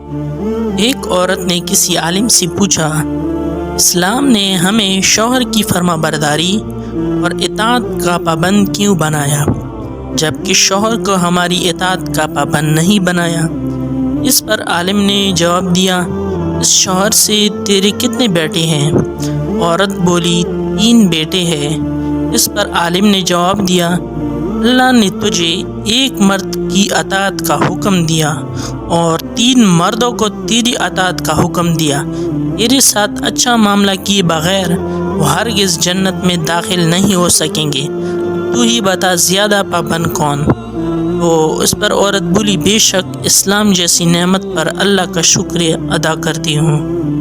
ایک عورت نے کسی عالم سے پوچھا، اسلام نے ہمیں شوہر کی فرما برداری اور اطاعت کا پابند کیوں بنایا جبکہ شوہر کو ہماری اطاعت کا پابند نہیں بنایا؟ اس پر عالم نے جواب دیا، اس شوہر سے تیرے کتنے بیٹے ہیں؟ عورت بولی، 3 بیٹے ہیں۔ اس پر عالم نے جواب دیا، اللہ نے تجھے ایک مرد کی اطاعت کا حکم دیا اور 3 مردوں کو تیری اطاعت کا حکم دیا۔ تیرے ساتھ اچھا معاملہ کیے بغیر وہ ہرگز جنت میں داخل نہیں ہو سکیں گے۔ تو ہی بتا زیادہ پابند کون؟ تو اس پر عورت بولی، بے شک اسلام جیسی نعمت پر اللہ کا شکریہ ادا کرتی ہوں۔